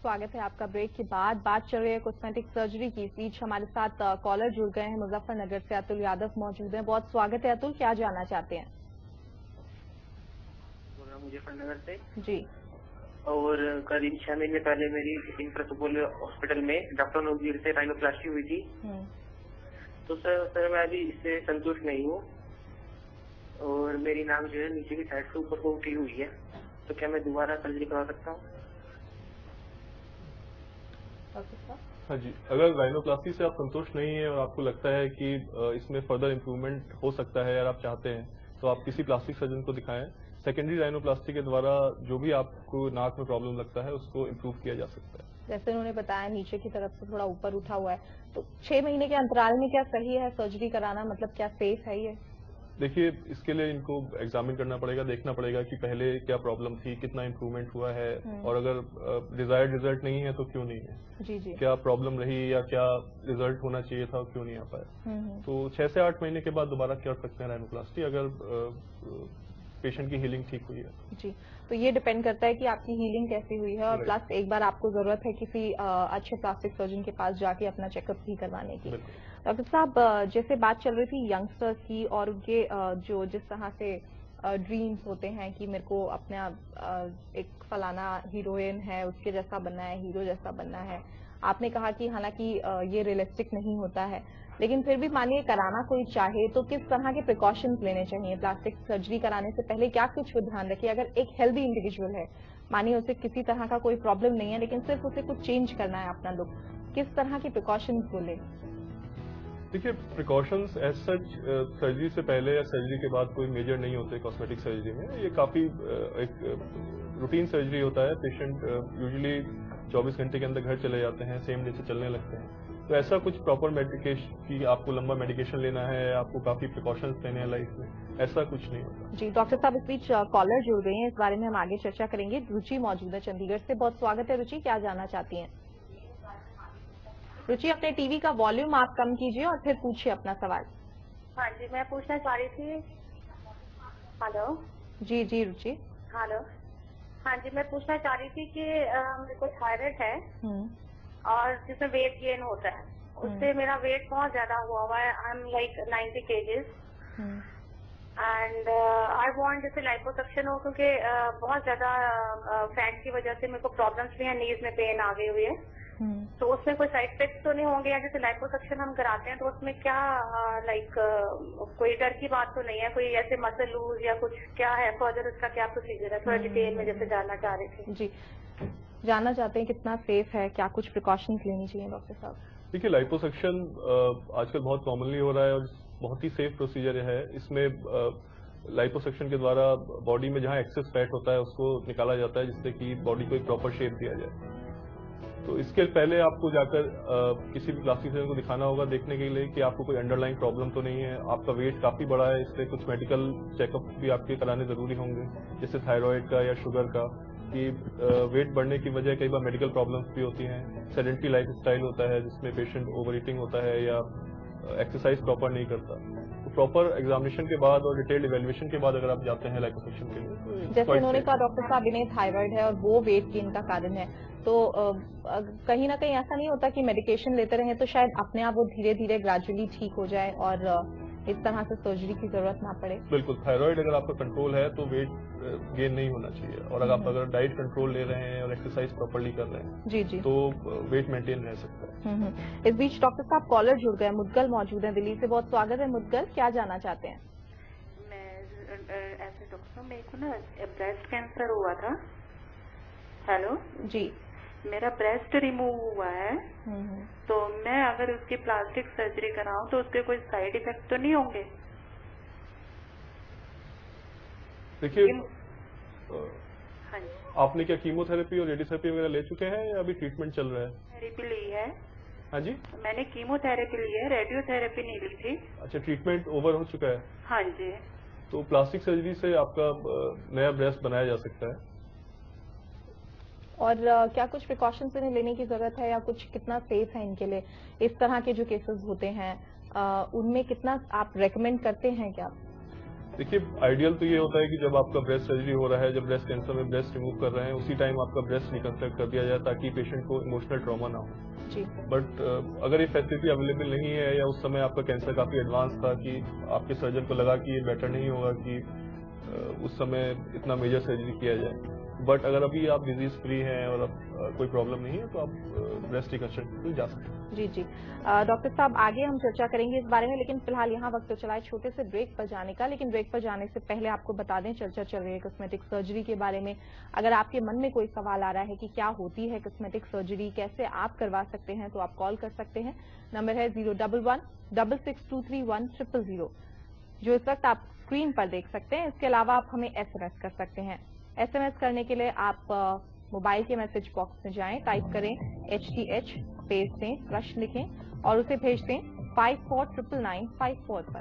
स्वागत है आपका ब्रेक के बाद। बात चल रही है कॉस्मेटिक सर्जरी की। इस बीच हमारे साथ कॉलर जुड़ गए हैं, मुजफ्फरनगर से अतुल यादव मौजूद हैं। बहुत स्वागत है अतुल, क्या जानना चाहते हैं? मुजफ्फरनगर से जी। और करीब 6 महीने पहले मेरी इंफ्रासुपोल हॉस्पिटल में डॉक्टर नजीर से राइनोप्लास्टी हुई थी। तो सर मैं अभी इससे संतुष्ट नहीं हूँ और मेरी नाक जो है नीचे की साइड से ऊपर को उठी हुई है, तो क्या मैं दोबारा सर्जरी करवा सकता हूँ? हाँ जी, अगर राइनोप्लास्टी से आप संतुष्ट नहीं है और आपको लगता है कि इसमें फर्दर इम्प्रूवमेंट हो सकता है और आप चाहते हैं, तो आप किसी प्लास्टिक सर्जन को दिखाएं। सेकेंडरी राइनोप्लास्टी के द्वारा जो भी आपको नाक में प्रॉब्लम लगता है उसको इम्प्रूव किया जा सकता है। जैसे उन्होंने बताया नीचे की तरफ से थोड़ा ऊपर उठा हुआ है, तो 6 महीने के अंतराल में क्या सही है सर्जरी कराना? मतलब क्या सेफ है ये? देखिए, इसके लिए इनको एग्जामिन करना पड़ेगा, देखना पड़ेगा कि पहले क्या प्रॉब्लम थी, कितना इम्प्रूवमेंट हुआ है, और अगर डिजायर्ड रिजल्ट नहीं है तो क्यों नहीं है, जी। क्या प्रॉब्लम रही या क्या रिजल्ट होना चाहिए था क्यों नहीं आ पाया। तो 6 से 8 महीने के बाद दोबारा कर सकते हैं राइनोप्लास्टी, अगर पेशेंट की हीलिंग ठीक हुई है। जी, तो ये डिपेंड करता है कि आपकी हीलिंग कैसी हुई है, और प्लस एक बार आपको जरूरत है किसी अच्छे प्लास्टिक सर्जन के पास जाके अपना चेकअप भी करवाने की। डॉक्टर साहब, जैसे बात चल रही थी यंगस्टर्स की और उनके जो जिस तरह से ड्रीम्स होते हैं कि मेरे को अपना एक फलाना हीरोइन है उसके जैसा बनना है, हीरो जैसा बनना है। आपने कहा कि हालांकि ये रियलिस्टिक नहीं होता है, लेकिन फिर भी मानिए कराना कोई चाहे तो किस तरह के प्रिकॉशंस लेने चाहिए? प्लास्टिक सर्जरी कराने से पहले क्या कुछ ध्यान रखिए? अगर एक हेल्दी इंडिविजुअल है, मानिए उसे किसी तरह का कोई प्रॉब्लम नहीं है, लेकिन सिर्फ उसे कुछ चेंज करना है अपना लुक, किस तरह की प्रिकॉशंस को ले? देखिए, प्रिकॉशंस एज सच सर्जरी से पहले या सर्जरी के बाद कोई मेजर नहीं होते कॉस्मेटिक सर्जरी में। ये काफी एक रूटीन सर्जरी होता है। पेशेंट यूजुअली 24 घंटे के अंदर घर चले जाते हैं, सेम डे से चलने लगते हैं। तो ऐसा कुछ प्रॉपर मेडिकेशन की आपको लंबा मेडिकेशन लेना है, आपको काफी प्रिकॉशंस लेने हैं लाइफ में, ऐसा कुछ नहीं होता। जी डॉक्टर साहब, इस बीच कॉलर जुड़ गए हैं, इस बारे में हम आगे चर्चा करेंगे। रुचि मौजूद है चंडीगढ़ से। बहुत स्वागत है रुचि, क्या जानना चाहती हैं? रुचि, अपने टीवी का वॉल्यूम आप कम कीजिए और फिर पूछिए अपना सवाल। हाँ जी, मैं पूछना चाह रही थी। हेलो जी रुचि। हेलो, हाँ जी, मैं पूछना चाह रही थी कि मेरे को थायराइड है और जिसमें वेट गेन होता है, उससे मेरा वेट बहुत ज्यादा हुआ है। I am like 90 kgs and I want जैसे लाइपोसक्शन हो, क्योंकि बहुत ज्यादा फैट की वजह से मेरे को प्रॉब्लम्स भी है, नीज में पेन आ गई हुई है। तो उसमें कोई साइड इफेक्ट तो नहीं होंगे? या जैसे लाइपोसक्शन हम कराते हैं तो उसमें क्या कोई डर की बात तो नहीं है? कोई ऐसे मसल लूज या कुछ क्या है फर्दर, उसका क्या प्रोसीजर है? थोड़ा डिटेल में जैसे जानना चाह रही थी। जी, जानना चाहते हैं कितना सेफ है, क्या कुछ प्रिकॉशंस लेनी चाहिए डॉक्टर साहब? देखिए, लाइपोसक्शन आजकल बहुत कॉमनली हो रहा है और बहुत ही सेफ प्रोसीजर है। इसमें लाइपोसक्शन के द्वारा बॉडी में जहां एक्सेस फैट होता है उसको निकाला जाता है, जिससे कि बॉडी को एक प्रॉपर शेप दिया जाए। तो इसके पहले आपको जाकर किसी भी प्लास्टिक सर्जन को दिखाना होगा, देखने के लिए कि आपको कोई अंडरलाइन प्रॉब्लम तो नहीं है। आपका वेट काफी बड़ा है, इसलिए कुछ मेडिकल चेकअप भी आपके कराने जरूरी होंगे, जैसे थायराइड का या शुगर का। कि वेट बढ़ने की वजह कई बार मेडिकल प्रॉब्लम्स भी होती हैं। सेडेंटरी लाइफ स्टाइल होता है जिसमें पेशेंट ओवर ईटिंग होता है या एक्सरसाइज प्रॉपर नहीं करता। तो प्रॉपर एग्जामिनेशन के बाद और डिटेल्ड इवेल्युएशन के बाद अगर आप जाते हैं लाइपोसक्शन के लिए, जैसे उन्होंने कहा डॉक्टर साहब इन्हें थायराइड है और वो वेट गेन का कारण है, तो कहीं ना कहीं ऐसा नहीं होता कि मेडिकेशन लेते रहें तो शायद अपने आप वो धीरे धीरे ग्रेजुअली ठीक हो जाए और इस तरह से सर्जरी की जरूरत ना पड़े? बिल्कुल, थायराइड अगर आपका कंट्रोल है तो वेट गेन नहीं होना चाहिए, और अगर आप अगर डाइट कंट्रोल ले रहे हैं और एक्सरसाइज प्रॉपर्ली कर रहे हैं जी तो वेट मेंटेन रह सकता है। इस बीच डॉक्टर साहब कॉलर जुड़ गए, मुद्गल मौजूद है दिल्ली से। बहुत स्वागत है मुद्गल, क्या जानना चाहते हैं? मैं ऐसे डॉक्टर साहब, मेरे को ना ब्रेस्ट कैंसर हुआ था। हेलो जी। मेरा ब्रेस्ट रिमूव हुआ है, तो मैं अगर उसकी प्लास्टिक सर्जरी कराऊं तो उसके कोई साइड इफेक्ट तो नहीं होंगे? देखिए, हाँ जी। आपने क्या कीमोथेरेपी और रेडियोथेरेपी वगैरह ले चुके हैं या अभी ट्रीटमेंट चल रहा है? थेरेपी ली है। हाँ जी, मैंने कीमोथेरेपी ली है, रेडियोथेरेपी नहीं ली थी। अच्छा, ट्रीटमेंट ओवर हो चुका है? हाँ जी। तो प्लास्टिक सर्जरी से आपका नया ब्रेस्ट बनाया जा सकता है। और क्या कुछ प्रिकॉशंस इन्हें लेने की जरूरत है या कुछ कितना सेफ है इनके लिए? इस तरह के जो केसेस होते हैं उनमें कितना आप रेकमेंड करते हैं क्या? देखिए, आइडियल तो ये होता है कि जब आपका ब्रेस्ट सर्जरी हो रहा है, जब ब्रेस्ट कैंसर में ब्रेस्ट रिमूव कर रहे हैं, उसी टाइम आपका ब्रेस्ट रिकंस्ट्रक्ट कर दिया जाए ताकि पेशेंट को इमोशनल ट्रॉमा ना हो। जी। बट अगर ये फैसिलिटी अवेलेबल नहीं है या उस समय आपका कैंसर काफी एडवांस था कि आपके सर्जन को लगा कि ये बेटर नहीं होगा कि उस समय इतना मेजर सर्जरी किया जाए, बट अगर अभी आप डिजीज फ्री हैं और अब कोई प्रॉब्लम नहीं है तो आप ब्रेस्ट रिकंस्ट्रक्शन को जा सकते हैं। जी जी। डॉक्टर साहब, आगे हम चर्चा करेंगे इस बारे में, लेकिन फिलहाल यहाँ वक्त तो चला है छोटे से ब्रेक पर जाने का। लेकिन ब्रेक पर जाने से पहले आपको बता दें, चर्चा चल रही है कॉस्मेटिक सर्जरी के बारे में। अगर आपके मन में कोई सवाल आ रहा है कि क्या होती है कॉस्मेटिक सर्जरी, कैसे आप करवा सकते हैं, तो आप कॉल कर सकते हैं। नंबर है 011-66231000, जो इस वक्त आप स्क्रीन पर देख सकते हैं। इसके अलावा आप हमें SMS कर सकते हैं। SMS करने के लिए आप मोबाइल के मैसेज बॉक्स में जाएं, टाइप करें HTH, स्पेस दें, प्रश्न लिखें और उसे भेज दें 549954 पर।